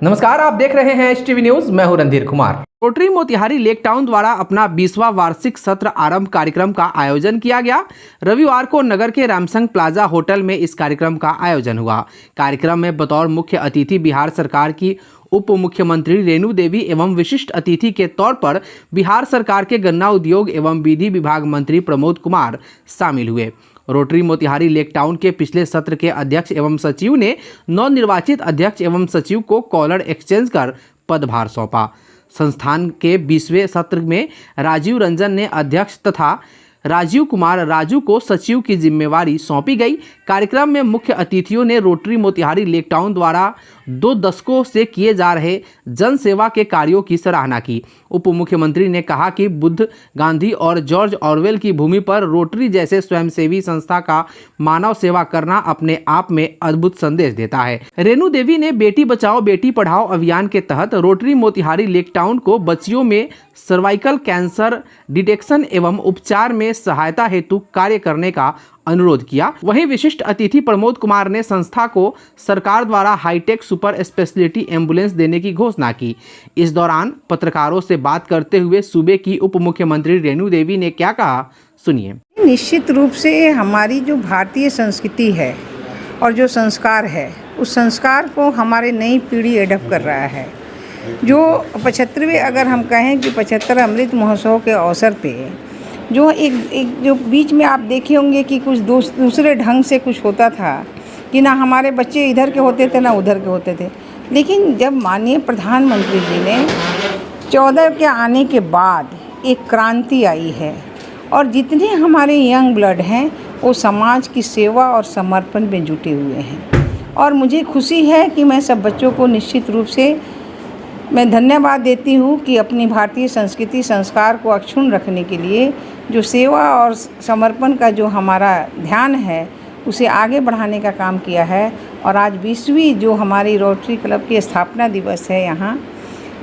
नमस्कार, आप देख रहे हैं HTV न्यूज। मैं हूं Randhir Kumar. Rotary Motihari lake town द्वारा अपना 20वां वार्षिक सत्र आरंभ कार्यक्रम का आयोजन किया गया। रविवार को नगर के रामसंग प्लाजा होटल में इस कार्यक्रम का आयोजन हुआ। कार्यक्रम में बतौर मुख्य अतिथि बिहार सरकार की उप मुख्यमंत्री रेणु देवी एवं विशिष्ट अतिथि के तौर पर बिहार सरकार के गन्ना उद्योग एवं विधि विभाग मंत्री प्रमोद कुमार शामिल हुए। रोटरी मोतिहारी लेक टाउन के पिछले सत्र के अध्यक्ष एवं सचिव ने नवनिर्वाचित अध्यक्ष एवं सचिव को कॉलर एक्सचेंज कर पदभार सौंपा। संस्थान के 20वें सत्र में राजीव रंजन ने अध्यक्ष तथा राजीव कुमार राजू को सचिव की जिम्मेवारी सौंपी गई। कार्यक्रम में मुख्य अतिथियों ने रोटरी मोतिहारी लेक टाउन द्वारा 2 दशकों से किए जा रहे जन सेवा के कार्यों की सराहना की। उप मुख्यमंत्री ने कहा कि बुद्ध, गांधी और जॉर्ज ऑरवेल की भूमि पर रोटरी जैसे स्वयंसेवी संस्था का मानव सेवा करना अपने आप में अद्भुत संदेश देता है। रेणु देवी ने बेटी बचाओ बेटी पढ़ाओ अभियान के तहत रोटरी मोतिहारी लेक टाउन को बच्चियों में सर्वाइकल कैंसर डिटेक्शन एवं उपचार में सहायता हेतु कार्य करने का अनुरोध किया। वहीं विशिष्ट अतिथि प्रमोद कुमार ने संस्था को सरकार द्वारा हाईटेक सुपर स्पेशलिटी एम्बुलेंस देने की घोषणा की। इस दौरान पत्रकारों से बात करते हुए सूबे की उप मुख्यमंत्री रेणु देवी ने क्या कहा, सुनिए। निश्चित रूप से हमारी जो भारतीय संस्कृति है और जो संस्कार है, उस संस्कार को हमारी नई पीढ़ी एडप्ट कर रहा है। जो 75वें अगर हम कहें कि 75 अमृत महोत्सव के अवसर पे जो एक जो बीच में आप देखे होंगे कि कुछ दूसरे ढंग से कुछ होता था कि ना हमारे बच्चे इधर के होते थे ना उधर के होते थे, लेकिन जब माननीय प्रधानमंत्री जी ने 14 के आने के बाद एक क्रांति आई है और जितने हमारे यंग ब्लड हैं वो समाज की सेवा और समर्पण में जुटे हुए हैं। और मुझे खुशी है कि मैं सब बच्चों को निश्चित रूप से मैं धन्यवाद देती हूँ कि अपनी भारतीय संस्कृति संस्कार को अक्षुण्ण रखने के लिए जो सेवा और समर्पण का जो हमारा ध्यान है उसे आगे बढ़ाने का काम किया है। और आज 20वीं जो हमारी रोटरी क्लब की स्थापना दिवस है यहाँ,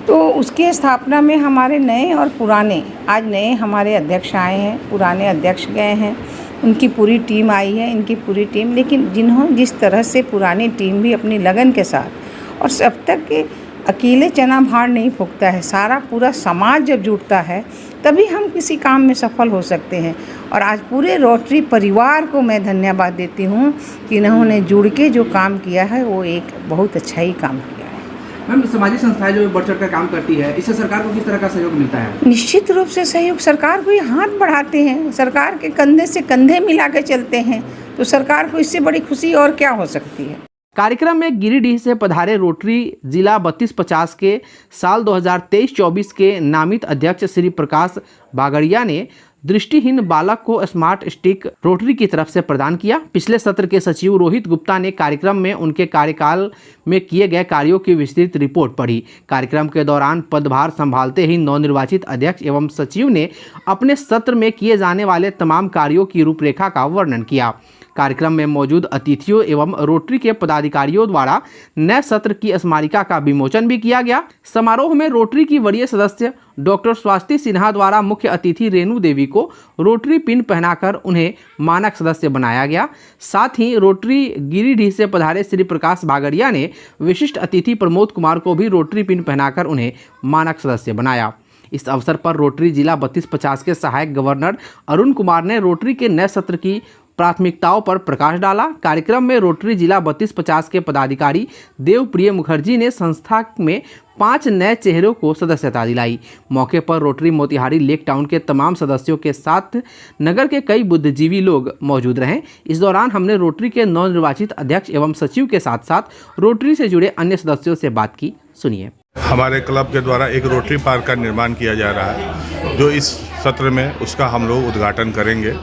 तो उसके स्थापना में हमारे नए और पुराने, आज नए हमारे अध्यक्ष आए हैं, पुराने अध्यक्ष गए हैं, उनकी पूरी टीम आई है, इनकी पूरी टीम। लेकिन जिस तरह से पुरानी टीम भी अपनी लगन के साथ, और सब तक के अकेले चना भार नहीं फूकता है, सारा पूरा समाज जब जुटता है तभी हम किसी काम में सफल हो सकते हैं। और आज पूरे रोटरी परिवार को मैं धन्यवाद देती हूँ कि इन्होंने जुड़ के जो काम किया है वो एक बहुत अच्छा ही काम किया है। मैम, सामाजिक संस्थाएं जो बढ़ चढ़ कर काम करती है, इससे सरकार को किस तरह का सहयोग मिलता है? निश्चित रूप से सहयोग, सरकार को ये हाथ बढ़ाते हैं, सरकार के कंधे से कंधे मिला के चलते हैं, तो सरकार को इससे बड़ी खुशी और क्या हो सकती है। कार्यक्रम में गिरिडीह से पधारे रोटरी जिला 3250 के साल 2023-24 के नामित अध्यक्ष श्री प्रकाश बागड़िया ने दृष्टिहीन बालक को स्मार्ट स्टिक रोटरी की तरफ से प्रदान किया। पिछले सत्र के सचिव रोहित गुप्ता ने कार्यक्रम में उनके कार्यकाल में किए गए कार्यों की विस्तृत रिपोर्ट पढ़ी। कार्यक्रम के दौरान पदभार संभालते ही नवनिर्वाचित अध्यक्ष एवं सचिव ने अपने सत्र में किए जाने वाले तमाम कार्यों की रूपरेखा का वर्णन किया। कार्यक्रम में मौजूद अतिथियों एवं रोटरी के पदाधिकारियों द्वारा नए सत्र की स्मारिका का विमोचन भी किया गया। समारोह में रोटरी की वरीय सदस्य डॉक्टर स्वाति सिन्हा द्वारा मुख्य अतिथि रेणु देवी को रोटरी पिन पहनाकर उन्हें मानक सदस्य बनाया गया। साथ ही रोटरी गिरिडीह से पधारे श्री प्रकाश बागड़िया ने विशिष्ट अतिथि प्रमोद कुमार को भी रोटरी पिन पहनाकर उन्हें मानक सदस्य बनाया। इस अवसर पर रोटरी जिला 3250 के सहायक गवर्नर अरुण कुमार ने रोटरी के नए सत्र की प्राथमिकताओं पर प्रकाश डाला। कार्यक्रम में रोटरी जिला 3250 के पदाधिकारी देवप्रिय मुखर्जी ने संस्था में 5 नए चेहरों को सदस्यता दिलाई। मौके पर रोटरी मोतिहारी लेक टाउन के तमाम सदस्यों के साथ नगर के कई बुद्धिजीवी लोग मौजूद रहे। इस दौरान हमने रोटरी के नवनिर्वाचित अध्यक्ष एवं सचिव के साथ साथ रोटरी से जुड़े अन्य सदस्यों से बात की, सुनिए। हमारे क्लब के द्वारा एक रोटरी पार्क का निर्माण किया जा रहा है, जो इस सत्र में उसका हम लोग उद्घाटन करेंगे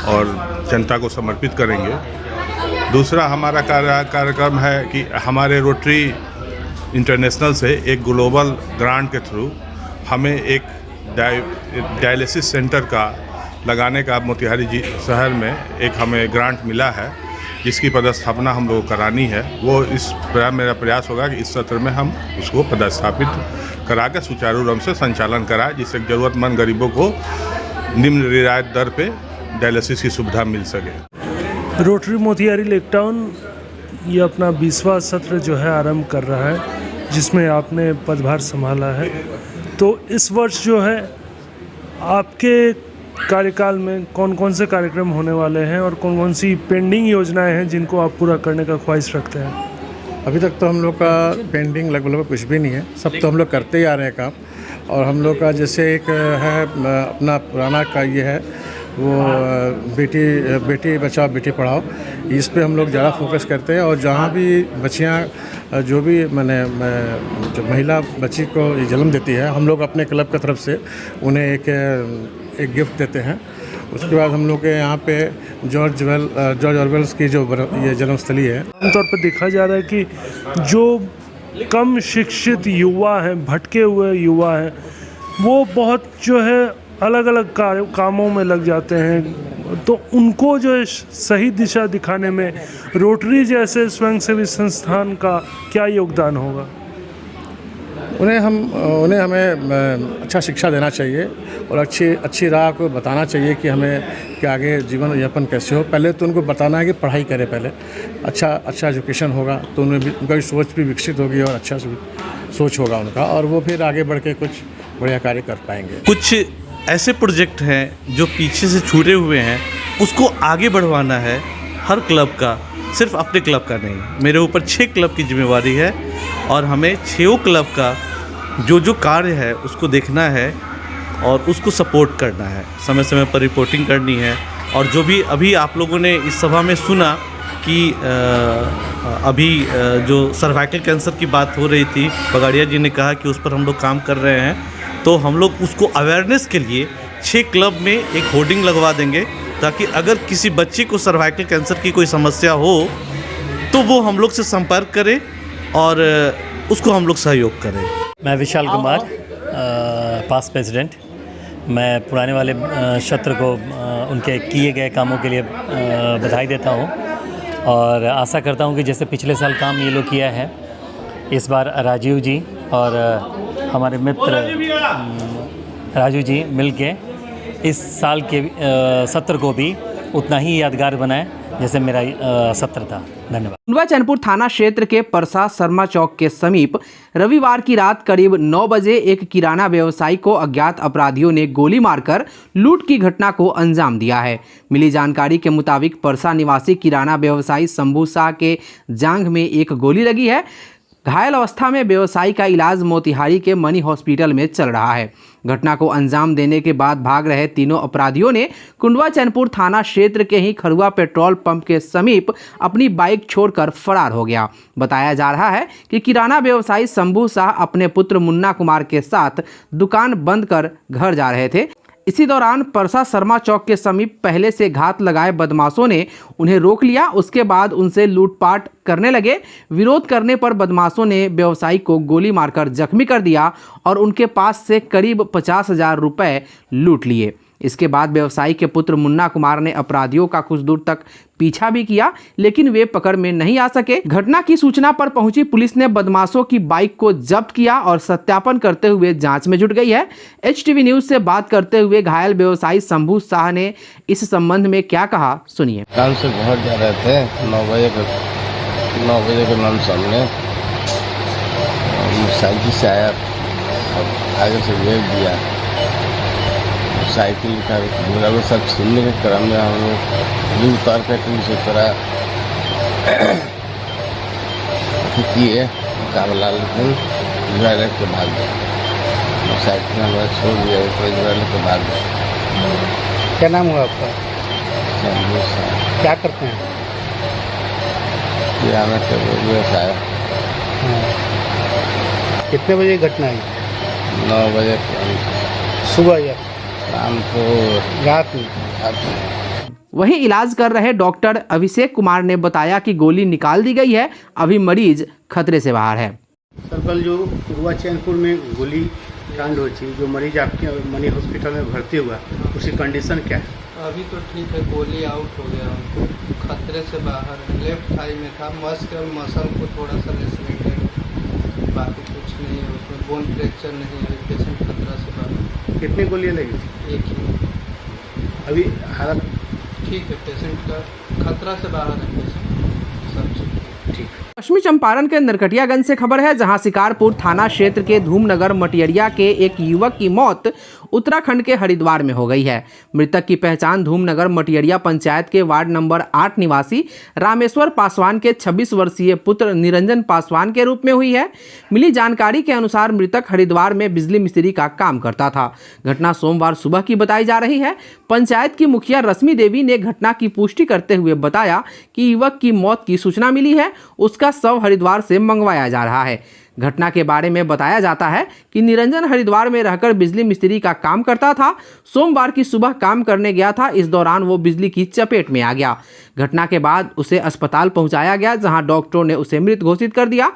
और जनता को समर्पित करेंगे। दूसरा हमारा कार्यक्रम है कि हमारे रोटरी इंटरनेशनल से एक ग्लोबल ग्रांट के थ्रू हमें एक डायलिसिस सेंटर का लगाने का मोतिहारी शहर में एक हमें ग्रांट मिला है, जिसकी पदस्थापना हम लोग करानी है। वो मेरा प्रयास होगा कि इस सत्र में हम उसको पदस्थापित करा के सुचारू रूप से संचालन कराएं, जिससे ज़रूरतमंद गरीबों को निम्न रियायत दर पे डायलिसिस की सुविधा मिल सके। रोटरी मोतिहारी लेक टाउन ये अपना 20वां सत्र जो है आरंभ कर रहा है। जिसमें आपने पदभार संभाला है। तो इस वर्ष जो है आपके कार्यकाल में कौन कौन से कार्यक्रम होने वाले हैं और कौन कौन सी पेंडिंग योजनाएं हैं जिनको आप पूरा करने का ख्वाहिश रखते हैं? अभी तक तो हम लोग का पेंडिंग लगभग कुछ भी नहीं है, सब तो हम लोग करते ही आ रहे हैं काम। और हम लोग का जैसे एक है अपना पुराना का ये है वो बेटी बचाओ बेटी पढ़ाओ, इस पे हम लोग ज़्यादा फोकस करते हैं। और जहाँ भी बच्चियाँ जो भी जो महिला बच्ची को जन्म देती है, हम लोग अपने क्लब की तरफ से उन्हें एक गिफ्ट देते हैं। उसके बाद हम लोग के यहाँ पे जॉर्ज ऑरवेल्स की जो ये जन्मस्थली है। आमतौर पर देखा जा रहा है कि जो कम शिक्षित युवा हैं, भटके हुए युवा हैं, वो बहुत जो है अलग अलग कामों में लग जाते हैं। तो उनको जो है सही दिशा दिखाने में रोटरी जैसे स्वयंसेवी संस्थान का क्या योगदान होगा? उन्हें हमें अच्छा शिक्षा देना चाहिए और अच्छी राह को बताना चाहिए कि हमें कि आगे जीवन यापन कैसे हो। पहले तो उनको बताना है कि पढ़ाई करें, पहले अच्छा एजुकेशन होगा तो उनकी सोच भी विकसित होगी और अच्छा सोच होगा उनका, और वो फिर आगे बढ़ के कुछ बढ़िया कार्य कर पाएंगे। कुछ ऐसे प्रोजेक्ट हैं जो पीछे से छूटे हुए हैं, उसको आगे बढ़वाना है हर क्लब का, सिर्फ अपने क्लब का नहीं। मेरे ऊपर 6 क्लब की जिम्मेवारी है और हमें 6 क्लब का जो कार्य है उसको देखना है और उसको सपोर्ट करना है, समय समय पर रिपोर्टिंग करनी है। और जो भी अभी आप लोगों ने इस सभा में सुना कि अभी जो सर्वाइकल कैंसर की बात हो रही थी, बगाड़िया जी ने कहा कि उस पर हम लोग काम कर रहे हैं, तो हम लोग उसको अवेयरनेस के लिए 6 क्लब में एक होर्डिंग लगवा देंगे, ताकि अगर किसी बच्चे को सर्वाइकल कैंसर की कोई समस्या हो तो वो हम लोग से संपर्क करे और उसको हम लोग सहयोग करें। मैं विशाल कुमार, पास्ट प्रेसिडेंट। मैं पुराने वाले क्षेत्र को उनके किए गए कामों के लिए बधाई देता हूं और आशा करता हूं कि जैसे पिछले साल काम ये लोग किया है, इस बार राजीव जी और हमारे मित्र राजू जी मिलके इस साल के सत्र को भी उतना ही यादगार बनाए जैसे मेरा सत्र था। धन्यवाद। खंडवा चैनपुर थाना क्षेत्र के परसा शर्मा चौक के समीप रविवार की रात करीब 9 बजे एक किराना व्यवसायी को अज्ञात अपराधियों ने गोली मारकर लूट की घटना को अंजाम दिया है। मिली जानकारी के मुताबिक परसा निवासी किराना व्यवसायी शंभू शाह के जांघ में एक गोली लगी है। घायल अवस्था में व्यवसायी का इलाज मोतिहारी के मनी हॉस्पिटल में चल रहा है। घटना को अंजाम देने के बाद भाग रहे तीनों अपराधियों ने कुंडवा चैनपुर थाना क्षेत्र के ही खरुआ पेट्रोल पंप के समीप अपनी बाइक छोड़कर फरार हो गया। बताया जा रहा है कि किराना व्यवसायी शंभू शाह अपने पुत्र मुन्ना कुमार के साथ दुकान बंद कर घर जा रहे थे। इसी दौरान परसा शर्मा चौक के समीप पहले से घात लगाए बदमाशों ने उन्हें रोक लिया। उसके बाद उनसे लूटपाट करने लगे। विरोध करने पर बदमाशों ने व्यवसायी को गोली मारकर जख्मी कर दिया और उनके पास से करीब 50,000 रुपए लूट लिए। इसके बाद व्यवसायी के पुत्र मुन्ना कुमार ने अपराधियों का कुछ दूर तक पीछा भी किया, लेकिन वे पकड़ में नहीं आ सके। घटना की सूचना पर पहुंची पुलिस ने बदमाशों की बाइक को जब्त किया और सत्यापन करते हुए जांच में जुट गई है। HTV न्यूज से बात करते हुए घायल व्यवसायी शंभू शाह ने इस संबंध में क्या कहा, सुनिए। काम से घर जा रहे थे 9 बजे के नाम सामने साइकिल से आया, आगे से घेर दिया। साइकिल का बराबर सब छीनने के क्रम में हम लोग उतार कर किसी तरह किए मुकाबला, लेकिन ड्राइवर के भाग गया। साइकिल हमारा छोड़ दिया, ड्राइवर के भाग गया। क्या नाम हुआ आपका? क्या करते हैं? किराना का व्यवसाय। कितने बजे घटना आई? 9 बजे सुबह या शाम को, रात में। वहीं इलाज कर रहे डॉक्टर अभिषेक कुमार ने बताया कि गोली निकाल दी गई है, अभी मरीज खतरे से बाहर है। सर, कल जो कुंडवा चैनपुर में गोली कांड हुई थी, जो मरीज आपके मनी हॉस्पिटल में भर्ती हुआ, उसकी कंडीशन क्या है? अभी तो ठीक है, गोली आउट हो गया, खतरे से बाहर है। लेफ्ट थाई में था, मसल को थोड़ा सा लेसमेंट है, बाकी कुछ नहीं है उसमें। बोन फ्रैक्चर नहीं है, पेशेंट खतरा से बाहर। कितनी गोलियाँ लगी? एक ही। अभी हालत ठीक है, पेशेंट का खतरा से बाहर है, पेशेंट सब ठीक है। पश्चिमी चंपारण के नरकटियागंज से खबर है, जहां शिकारपुर थाना क्षेत्र के धूमनगर मटियरिया के एक युवक की मौत उत्तराखंड के हरिद्वार में हो गई है। मृतक की पहचान धूमनगर मटियरिया पंचायत के वार्ड नंबर 8 निवासी रामेश्वर पासवान के 26 वर्षीय पुत्र निरंजन पासवान के रूप में हुई है। मिली जानकारी के अनुसार मृतक हरिद्वार में बिजली मिस्त्री का काम करता था। घटना सोमवार सुबह की बताई जा रही है। पंचायत की मुखिया रश्मि देवी ने घटना की पुष्टि करते हुए बताया कि युवक की मौत की सूचना मिली है, उसका शव हरिद्वार से मंगवाया जा रहा है। घटना के बारे में बताया जाता है कि निरंजन हरिद्वार में रहकर बिजली मिस्त्री का काम करता था। सोमवार की सुबह काम करने गया था, इस दौरान वो बिजली की चपेट में आ गया। घटना के बाद उसे अस्पताल पहुंचाया गया, जहां डॉक्टरों ने उसे मृत घोषित कर दिया।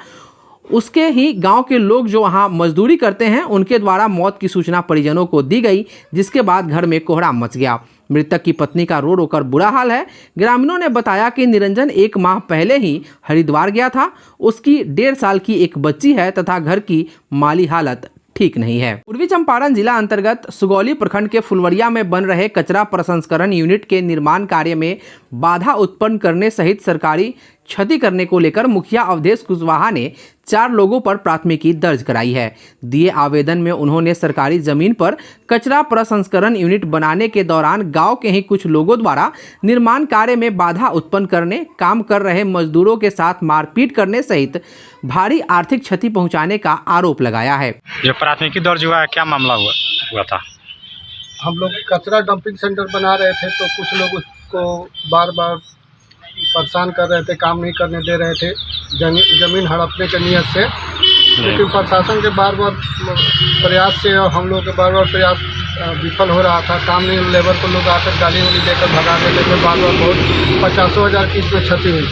उसके ही गांव के लोग जो वहां मजदूरी करते हैं, उनके द्वारा मौत की सूचना परिजनों को दी गई, जिसके बाद घर में कोहराम मच गया। मृतक की पत्नी का रो रोकर बुरा हाल है। ग्रामीणों ने बताया कि निरंजन 1 माह पहले ही हरिद्वार गया था। उसकी 1.5 साल की एक बच्ची है तथा घर की माली हालत ठीक नहीं है। पूर्वी चंपारण जिला अंतर्गत सुगौली प्रखंड के फुलवरिया में बन रहे कचरा प्रसंस्करण यूनिट के निर्माण कार्य में बाधा उत्पन्न करने सहित सरकारी क्षति करने को लेकर मुखिया अवधेश कुशवाहा ने 4 लोगों पर प्राथमिकी दर्ज कराई है। दिए आवेदन में उन्होंने सरकारी जमीन पर कचरा प्रसंस्करण यूनिट बनाने के दौरान गांव के ही कुछ लोगों द्वारा निर्माण कार्य में बाधा उत्पन्न करने, काम कर रहे मजदूरों के साथ मारपीट करने सहित भारी आर्थिक क्षति पहुंचाने का आरोप लगाया है। जो प्राथमिकी दर्ज हुआ है, क्या मामला हुआ था? हम लोग कचरा डंपिंग सेंटर बना रहे थे, तो कुछ लोग उसको बार बार परेशान कर रहे थे, काम नहीं करने दे रहे थे, जमीन हड़पने के नियत से। लेकिन प्रशासन के बार बार प्रयास से और हम लोग के बार बार प्रयास विफल हो रहा था। काम नहीं, लेबर को लोग आकर गाली वाली देकर भगा देते थे। बार बार बहुत 50,000 की इसमें क्षति हुई।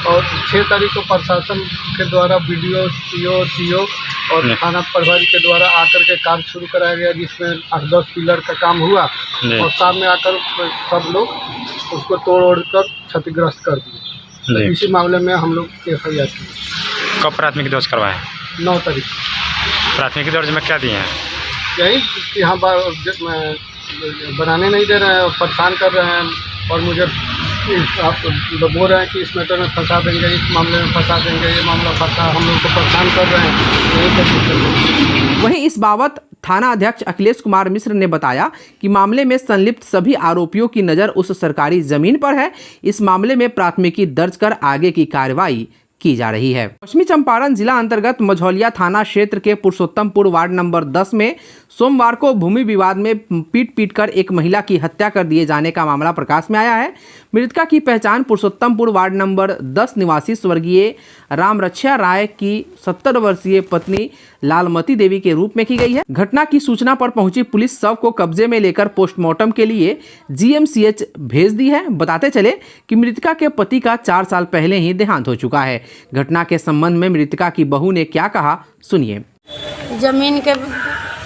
और 6 तारीख को प्रशासन के द्वारा BDO, PO, CO और थाना प्रभारी के द्वारा आकर के काम शुरू कराया गया, जिसमें 8-10 पिलर का काम हुआ और सामने आकर सब लोग उसको तोड़ ओड़ कर क्षतिग्रस्त कर दिए। इसी मामले में हम लोग FIR किए। कब प्राथमिकी दर्ज करवाए? 9 तारीख। प्राथमिकी दर्ज में क्या दिए हैं? यही कि हम बनाने नहीं दे रहे हैं और परेशान कर रहे हैं, और मुझे आप बोल रहे हैं कि इस मैटर में फंसा देंगे, इस मामले में फंसा देंगे, ये मामला फंसा, हम लोग को परेशान कर रहे हैं। वहीं इस बाबत थाना अध्यक्ष अखिलेश कुमार मिश्र ने बताया कि मामले में संलिप्त सभी आरोपियों की नज़र उस सरकारी जमीन पर है। इस मामले में प्राथमिकी दर्ज कर आगे की कार्रवाई की जा रही है। पश्चिमी चंपारण जिला अंतर्गत मझौलिया थाना क्षेत्र के पुरुषोत्तमपुर वार्ड नंबर 10 में सोमवार को भूमि विवाद में पीट कर एक महिला की हत्या कर दिए जाने का मामला प्रकाश में आया है। मृतका की पहचान पुरुषोत्तमपुर वार्ड नंबर 10 निवासी स्वर्गीय रामरक्षा राय की 70 वर्षीय पत्नी लालमती देवी के रूप में की गई है। घटना की सूचना पर पहुंची पुलिस शव को कब्जे में लेकर पोस्टमार्टम के लिए GMCH भेज दी है। बताते चले कि मृतका के पति का 4 साल पहले ही देहांत हो चुका है। घटना के संबंध में मृतका की बहू ने क्या कहा, सुनिए। जमीन के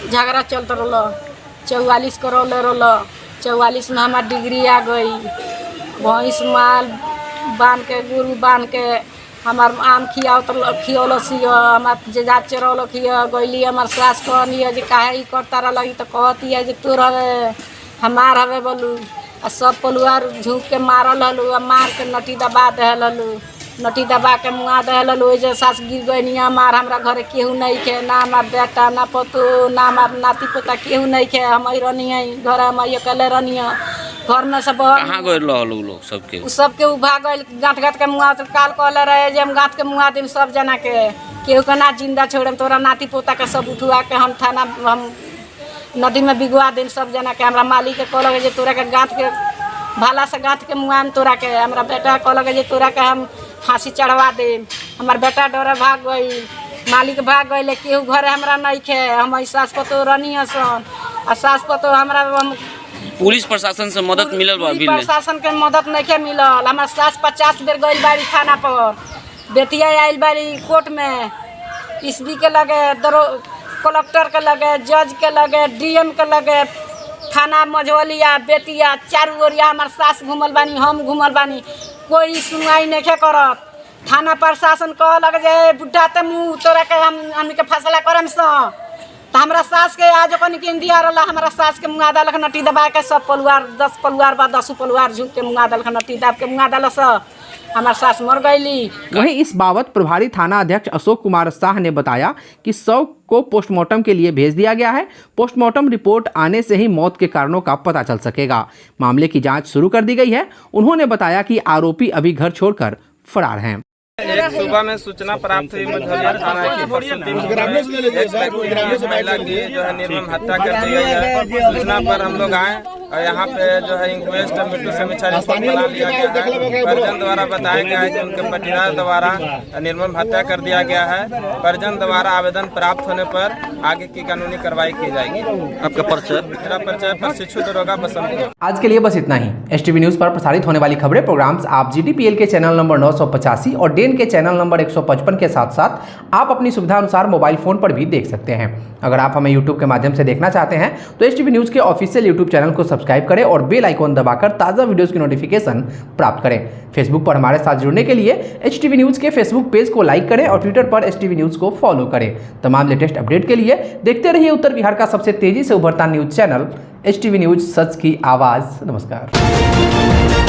झगड़ा चलता रहा, 44 करोड़ रहा, 44 में हमार डिग्री आ गई। भैंस माल बांध के, गुरु बांध के हमार आम खियौल हमार जेजा चरौल खिया गईली। हमार सास कहनी है जो काहे ई करता रही, तो कहती है जो तोर हवे हमार हवे बोलू। आ सब पलुआर झुक के मारल हलू, मार के नटी दबा दहलू, नटी दबा के मुआ दहलू। जे सास गिर गई हमार, हमरा घरे केहू नहीं खे, ना हमार बेटा ना पतो, ना हमार नाती पोता केहू नहीं खे। हम रहनी है घर, हम अकेले रहनी है घर में। सब कहाँ गए लोग सबके उभा गए गाँठ के मुआ। काल कहले रहे जे हम गाँठ के मुआ देम सब जना के, केहू के ना जिंदा छोड़म। तोरा नाती पोता के सब उठवा के हम थाना, हम नदी में बिगवा देम सब जना के। हमरा मालिक के कहलक जे तोरा के गाँठ के भाला से गाँठ के मुआम तोरा के। हमरा बेटा कहलक जे तोरा के हम फांसी चढ़वा दे। हमार बेटा डरे भाग गई, मालिक भाग गई, केहू घरे हमरा नहीं खे। हम सास पतो रहनी सन, आ सास पतो हमरा पुलिस प्रशासन से मदद मिलल बा? प्रशासन के मदद नहीं के मिलल। हमार सास 50 बेर गई बाड़ी थाना पर, बेटिया आयल बाड़ी कोर्ट में, SB के लगे, कलेक्टर के लगे, जज के लगे, DM के लगे, थाना मझौलिया बेतिया चारू ओरिया हमार सास घूमल बानी, हम घूमल बानी, कोई सुनवाई नहीं करत। थाना प्रशासन कहलक जे बुढ़ा ते मुँह तोरा के हम के फैसला करम स। तो हमारा सास के आज अपन के दिया रहा हमारा सास के मुँगा दल नटी दबा के सब परिवार 10 परिवार बा 10 परिवार झुक के मुँगा दल नटी दाब के मुँगा दल से हमार सास मर गईली। वहीं इस बाबत प्रभारी थाना अध्यक्ष अशोक कुमार शाह ने बताया कि शव को पोस्टमार्टम के लिए भेज दिया गया है। पोस्टमार्टम रिपोर्ट आने से ही मौत के कारणों का पता चल सकेगा। मामले की जांच शुरू कर दी गई है। उन्होंने बताया कि आरोपी अभी घर छोड़कर फरार हैं। एक सुबह में सूचना प्राप्त हुई मझौलिया थाना की महिला की जो है निर्मम हत्या कर दी गई है। सूचना पर हम लोग आए और यहाँ पे जो है इंक्वेस्ट मृत्यु समीक्षा रिपोर्ट बना लिया गया है। परिजन द्वारा बताया गया है कि उनके पटीदार द्वारा निर्मम हत्या कर दिया गया है। परिजन द्वारा आवेदन प्राप्त होने पर आगे की कानूनी कार्रवाई की जाएगी। आपका परिचय? मेरा परिचय प्रशिक्षु दरोगा बसंत। आज के लिए बस इतना ही। STV न्यूज पर प्रसारित होने वाली खबरें प्रोग्राम्स आप GTPL के चैनल नंबर 985 और डेन के चैनल नंबर 155 के साथ साथ आप अपनी सुविधा अनुसार मोबाइल फोन पर भी देख सकते हैं। अगर आप हमें YouTube के माध्यम से देखना चाहते हैं तो STV न्यूज के ऑफिशियल YouTube चैनल को सब्सक्राइब करें और बेल आइकॉन दबाकर ताज़ा वीडियोस की नोटिफिकेशन प्राप्त करें। फेसबुक पर हमारे साथ जुड़ने के लिए STV न्यूज के फेसबुक पेज को लाइक करें और ट्विटर पर STV न्यूज को फॉलो करें। तमाम लेटेस्ट अपडेट के लिए देखते रहिए उत्तर बिहार का सबसे तेजी से उभरता न्यूज चैनल STV न्यूज, सच की आवाज़। नमस्कार।